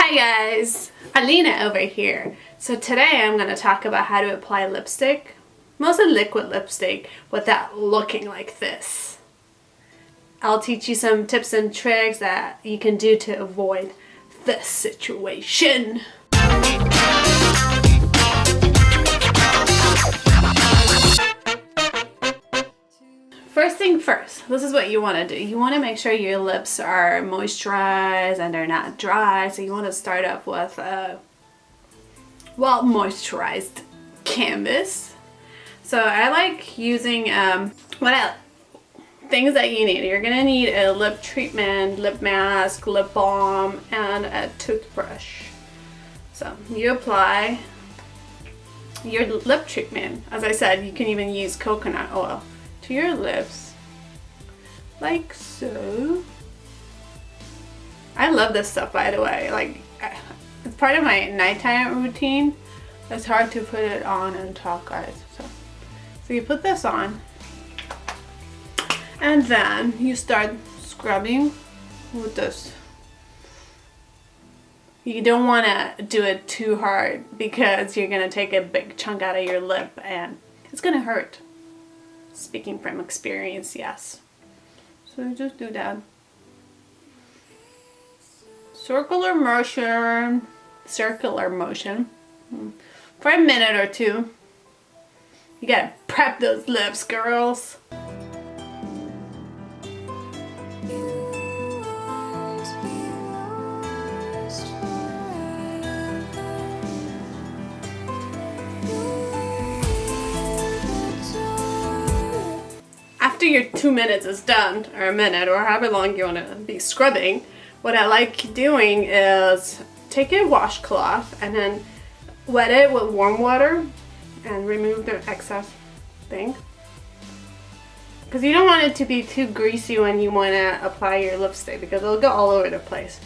Hi guys, Alina over here. So today I'm going to talk about how to apply lipstick, mostly liquid lipstick, without looking like this. I'll teach you some tips and tricks that you can do to avoid this situation. First thing first, this is what you want to do. You want to make sure your lips are moisturized and they're not dry. So you want to start off with a well-moisturized canvas. So I like using things that you need. You're gonna need a lip treatment, lip mask, lip balm, and a toothbrush. So you apply your lip treatment. As I said, you can even use coconut oil to your lips, like so. I love this stuff, by the way. Like, it's part of my nighttime routine. It's hard to put it on and talk, guys. So you put this on, and then you start scrubbing with this. You don't want to do it too hard because you're gonna take a big chunk out of your lip and it's gonna hurt. Speaking from experience, yes. So just do that. Circular motion for a minute or two. You gotta prep those lips, girls. After your 2 minutes is done, or a minute, or however long you want to be scrubbing, what I like doing is take a washcloth and then wet it with warm water and remove the excess thing. Because you don't want it to be too greasy when you want to apply your lipstick, because it'll go all over the place.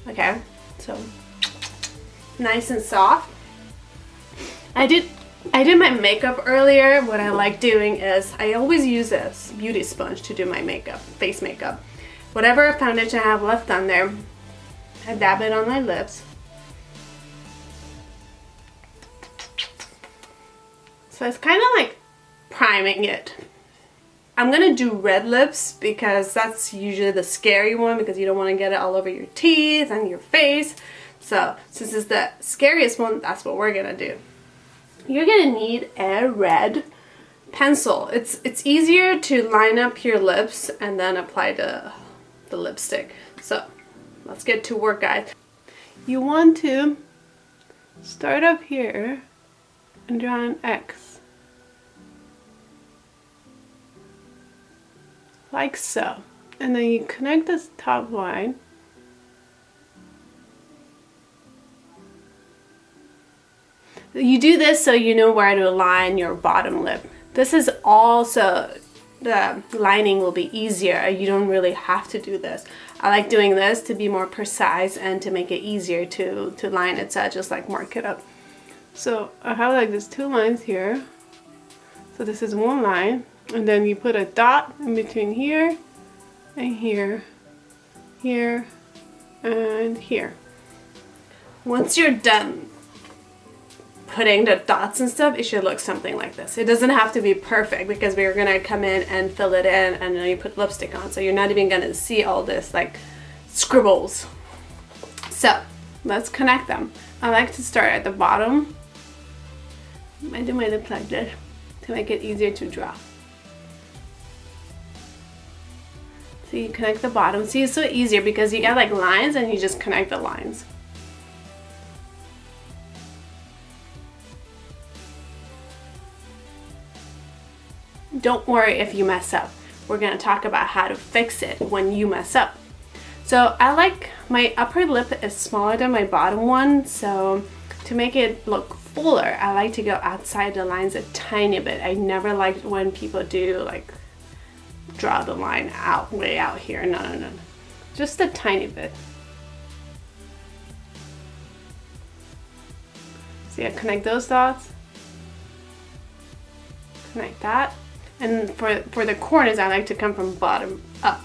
Okay, so nice and soft. I did my makeup earlier. What I like doing is I always use this beauty sponge to do my makeup, face makeup. Whatever foundation I have left on there, I dab it on my lips. So it's kind of like priming it. I'm gonna do red lips because that's usually the scary one, because you don't want to get it all over your teeth and your face. So since it's the scariest one, that's what we're gonna do. You're gonna need a red pencil. It's easier to line up your lips and then apply the lipstick. So let's get to work, guys. You want to start up here and draw an X. Like so. And then you connect this top line. You do this so you know where to line your bottom lip. This is also, the lining will be easier. You don't really have to do this. I like doing this to be more precise and to make it easier to line it, so I just like mark it up. So I have like these two lines here. So this is one line, and then you put a dot in between here and here, here, and here. Once you're done putting the dots and stuff, it should look something like this. It doesn't have to be perfect because we're gonna come in and fill it in and then you put lipstick on, so you're not even gonna see all this like scribbles. So let's connect them. I like to start at the bottom. I do my lip like this to make it easier to draw. So you connect the bottom. See, it's so easier because you got like lines and you just connect the lines. Don't worry if you mess up. We're gonna talk about how to fix it when you mess up. So I like, my upper lip is smaller than my bottom one, so to make it look fuller, I like to go outside the lines a tiny bit. I never liked when people do like draw the line out, way out here. No. Just a tiny bit. See, I connect those dots. Connect that. And for the corners, I like to come from bottom up.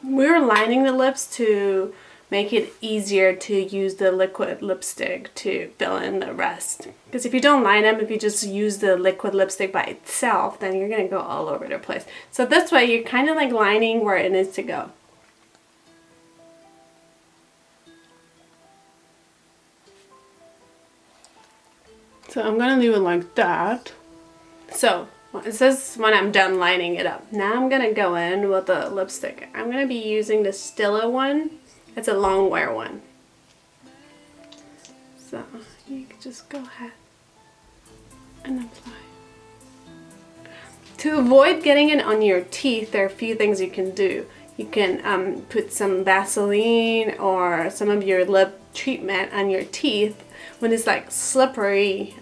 we're lining the lips to make it easier to use the liquid lipstick to fill in the rest. Because if you don't line them, if you just use the liquid lipstick by itself, then you're gonna go all over the place. So this way, you're kind of like lining where it needs to go. So I'm gonna leave it like that. So it says when I'm done lining it up. Now I'm gonna go in with the lipstick. I'm gonna be using the Stila one. It's a long wear one. So you can just go ahead and apply. To avoid getting it on your teeth, there are a few things you can do. You can put some Vaseline or some of your lip treatment on your teeth. When it's like slippery,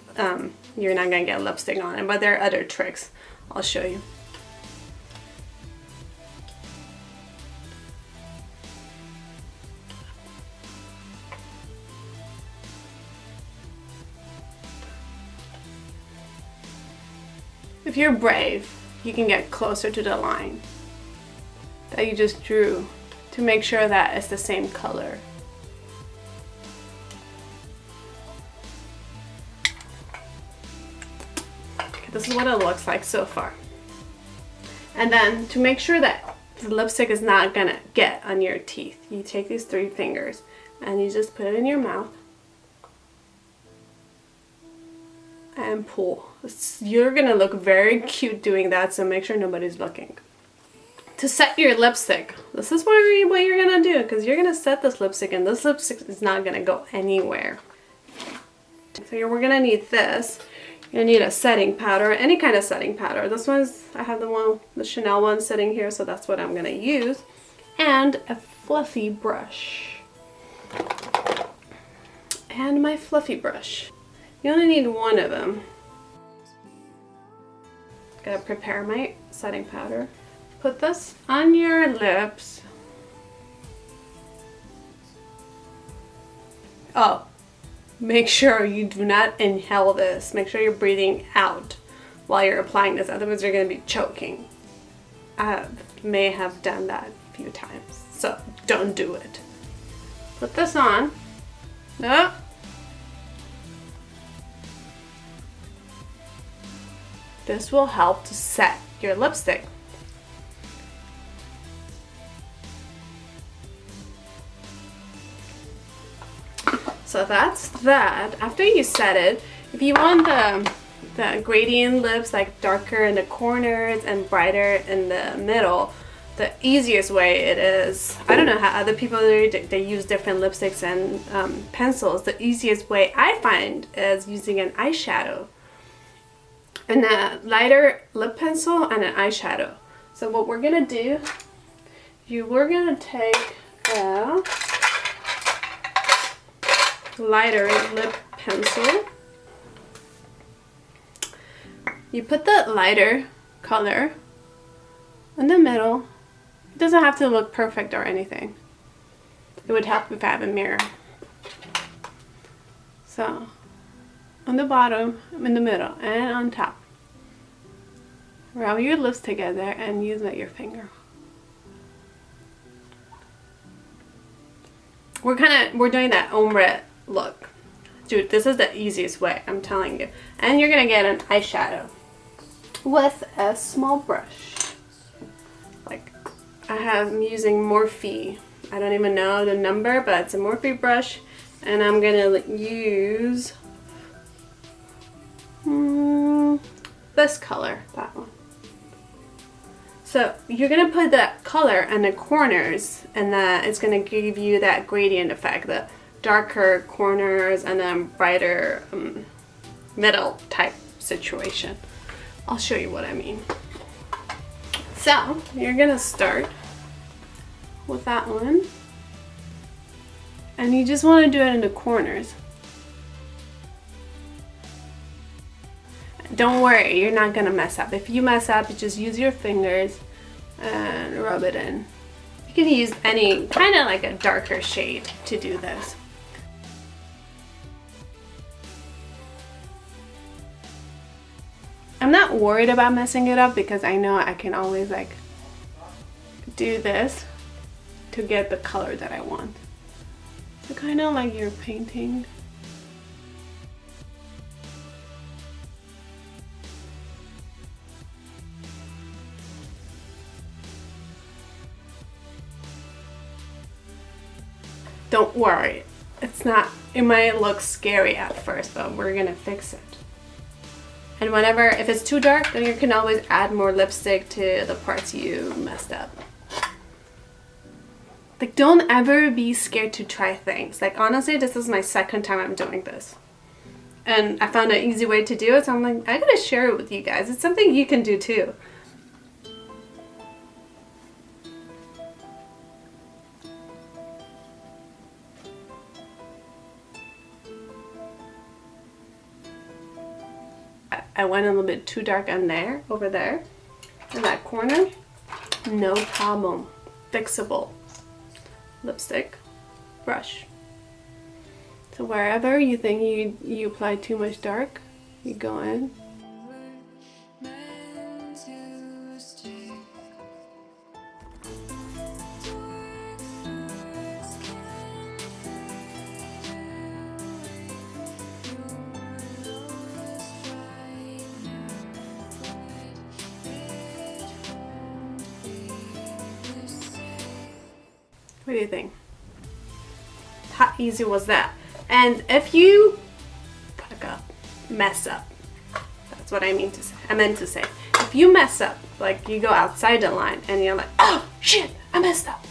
you're not gonna get lipstick on it, but there are other tricks I'll show you. If you're brave, you can get closer to the line that you just drew to make sure that it's the same color. Okay, this is what it looks like so far. And then to make sure that the lipstick is not gonna get on your teeth, you take these 3 fingers and you just put it in your mouth and pull. You're gonna look very cute doing that, so make sure nobody's looking. To set your lipstick, this is what you're gonna do, because you're gonna set this lipstick and this lipstick is not gonna go anywhere. So we're gonna need this. You're gonna need a setting powder, any kind of setting powder. This one's, I have the Chanel one sitting here, so that's what I'm gonna use. And a fluffy brush. And my fluffy brush. You only need 1 of them. Gotta prepare my setting powder. Put this on your lips. Oh, make sure you do not inhale this. Make sure you're breathing out while you're applying this, otherwise you're gonna be choking. I may have done that a few times, so don't do it. Put this on. Oh. This will help to set your lipstick. So that's that. After you set it, if you want the gradient lips, like darker in the corners and brighter in the middle, the easiest way it is, I don't know how other people do, they use different lipsticks and pencils. The easiest way I find is using an eyeshadow. And a lighter lip pencil and an eyeshadow. So what we're gonna do, we're gonna take a lighter lip pencil. You put the lighter color in the middle. It doesn't have to look perfect or anything. It would help if I have a mirror. So on the bottom, in the middle, and on top. Rub your lips together and use your finger. We're doing that ombre look. Dude, this is the easiest way, I'm telling you. And you're gonna get an eyeshadow with a small brush. Like, I'm using Morphe. I don't even know the number, but it's a Morphe brush. And I'm gonna use this color, that one. So you're gonna put that color in the corners, and it's gonna give you that gradient effect, the darker corners and then brighter middle type situation. I'll show you what I mean. So you're gonna start with that one, and you just want to do it in the corners. Don't worry, you're not gonna mess up. If you mess up, you just use your fingers and rub it in. You can use any kind of like a darker shade to do this. I'm not worried about messing it up because I know I can always like do this to get the color that I want. So kind of like you're painting. Don't worry, it's not, it might look scary at first, but we're gonna fix it. And whenever, if it's too dark, then you can always add more lipstick to the parts you messed up. Like, don't ever be scared to try things. Like, honestly, this is my second time I'm doing this. And I found an easy way to do it, so I'm like, I gotta share it with you guys. It's something you can do too. I went a little bit too dark on there, over there, in that corner. No problem. Fixable. Lipstick, brush. So wherever you think you apply too much dark, you go in. What do you think? How easy was that? And if you mess up, that's what I mean to say. I meant to say, if you mess up, like you go outside the line and you're like, oh shit, I messed up.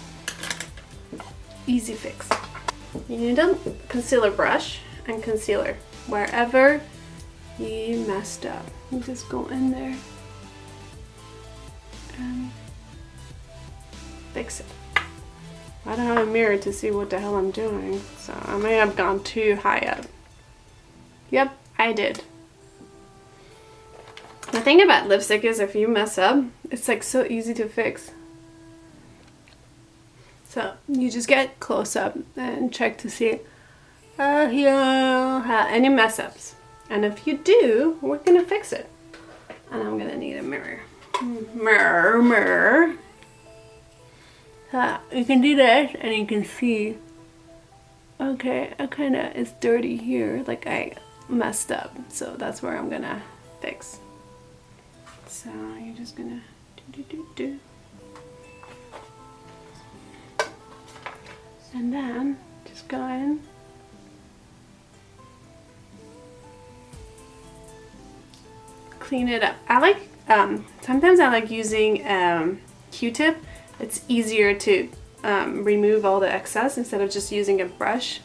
Easy fix. You need a concealer brush and concealer wherever you messed up. You just go in there and fix it. I don't have a mirror to see what the hell I'm doing, so I may have gone too high up. Yep, I did. The thing about lipstick is if you mess up, it's like so easy to fix. So you just get close up and check to see if you have any mess ups. And if you do, we're gonna fix it. And I'm gonna need a mirror. Mirror. You can do that and you can see, okay, it's dirty here, like I messed up, so that's where I'm gonna fix. So you're just gonna do. And then just go in. Clean it up. I like, sometimes I like using Q-tip. It's easier to remove all the excess instead of just using a brush.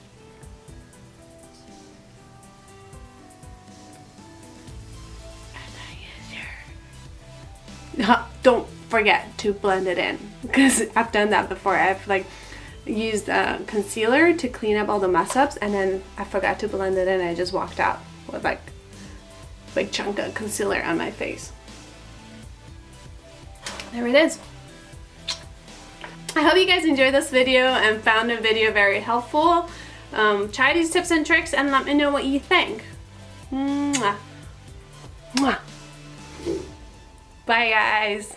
Don't forget to blend it in, because I've done that before. I've like used concealer to clean up all the mess ups and then I forgot to blend it in and I just walked out with like a big chunk of concealer on my face. There it is. I hope you guys enjoyed this video and found the video very helpful. Try these tips and tricks and let me know what you think. Mwah. Mwah. Bye guys.